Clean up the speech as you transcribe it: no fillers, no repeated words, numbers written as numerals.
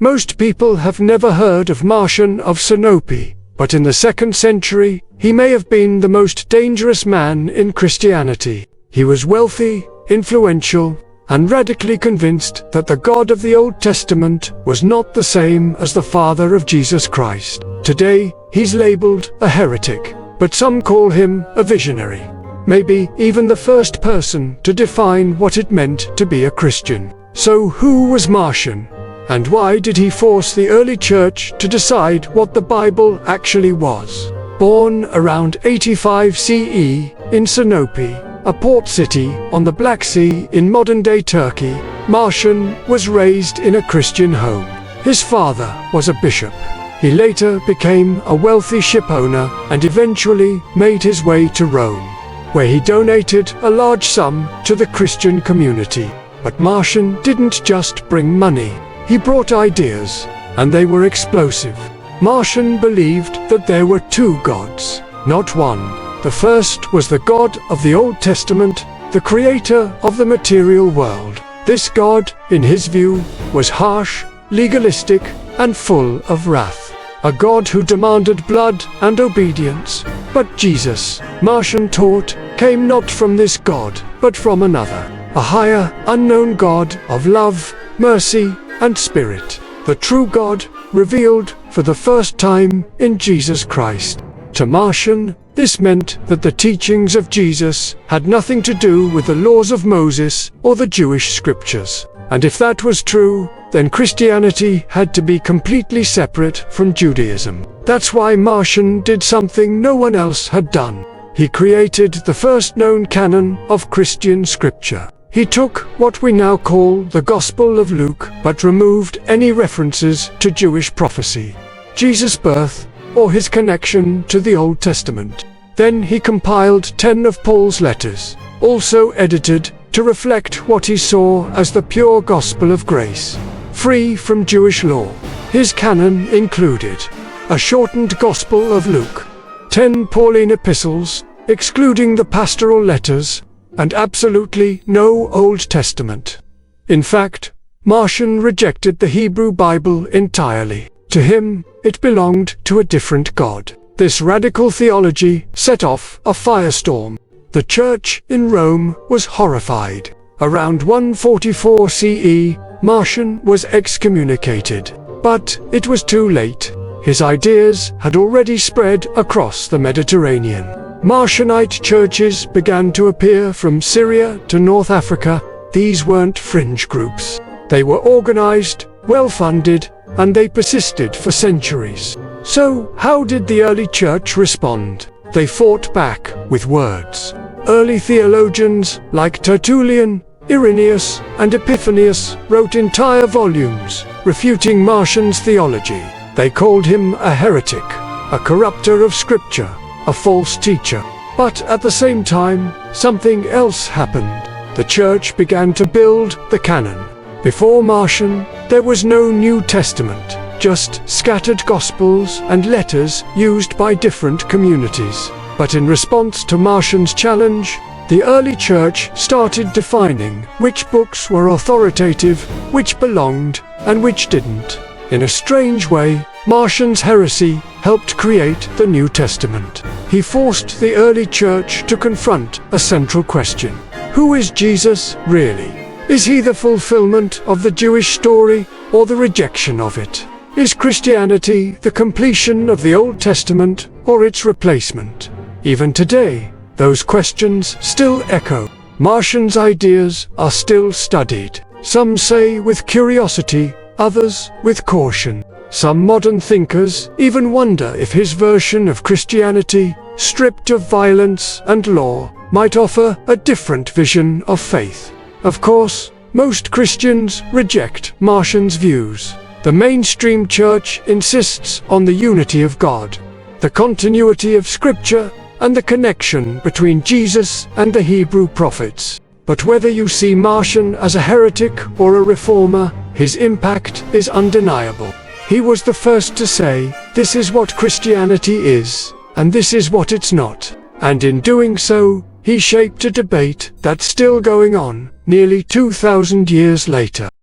Most people have never heard of Marcion of Sinope, but in the 2nd century, he may have been the most dangerous man in Christianity. He was wealthy, influential, and radically convinced that the God of the Old Testament was not the same as the Father of Jesus Christ. Today, he's labeled a heretic, but some call him a visionary. Maybe even the first person to define what it meant to be a Christian. So who was Marcion? And why did he force the early church to decide what the Bible actually was? Born around 85 CE in Sinope, a port city on the Black Sea in modern-day Turkey, Marcion was raised in a Christian home. His father was a bishop. He later became a wealthy ship owner and eventually made his way to Rome, where he donated a large sum to the Christian community. But Marcion didn't just bring money. He brought ideas, and they were explosive. Marcion believed that there were two gods, not one. The first was the God of the Old Testament, the creator of the material world. This God, in his view, was harsh, legalistic, and full of wrath. A God who demanded blood and obedience. But Jesus, Marcion taught, came not from this God, but from another. A higher, unknown God of love, mercy, and spirit. The true God, revealed for the first time in Jesus Christ. To Marcion, this meant that the teachings of Jesus had nothing to do with the laws of Moses or the Jewish scriptures. And if that was true, then Christianity had to be completely separate from Judaism. That's why Marcion did something no one else had done. He created the first known canon of Christian scripture. He took what we now call the Gospel of Luke, but removed any references to Jewish prophecy, Jesus' birth, or his connection to the Old Testament. Then he compiled 10 of Paul's letters, also edited to reflect what he saw as the pure gospel of grace, free from Jewish law. His canon included a shortened Gospel of Luke, 10 Pauline epistles, excluding the pastoral letters, and absolutely no Old Testament. In fact, Marcion rejected the Hebrew Bible entirely. To him, it belonged to a different God. This radical theology set off a firestorm. The church in Rome was horrified. Around 144 CE, Marcion was excommunicated. But it was too late. His ideas had already spread across the Mediterranean. Marcionite churches began to appear from Syria to North Africa. These weren't fringe groups. They were organized, well-funded, and they persisted for centuries. So, how did the early church respond? They fought back with words. Early theologians like Tertullian, Irenaeus, and Epiphanius wrote entire volumes refuting Marcion's theology. They called him a heretic, a corrupter of scripture, a false teacher. But at the same time, something else happened. The church began to build the Canon. Before Marcion, there was no New Testament, just scattered Gospels and letters used by different communities. But in response to Marcion's challenge, the early church started defining which books were authoritative, which belonged, and which didn't. In a strange way, Marcion's heresy helped create the New Testament. He forced the early church to confront a central question. Who is Jesus, really? Is he the fulfillment of the Jewish story, or the rejection of it? Is Christianity the completion of the Old Testament, or its replacement? Even today, those questions still echo. Marcion's ideas are still studied. Some say with curiosity, others with caution. Some modern thinkers even wonder if his version of Christianity, stripped of violence and law, might offer a different vision of faith. Of course, most Christians reject Marcion's views. The mainstream church insists on the unity of God, the continuity of Scripture, and the connection between Jesus and the Hebrew prophets. But whether you see Marcion as a heretic or a reformer, his impact is undeniable. He was the first to say, this is what Christianity is, and this is what it's not. And in doing so, he shaped a debate that's still going on, nearly 2,000 years later.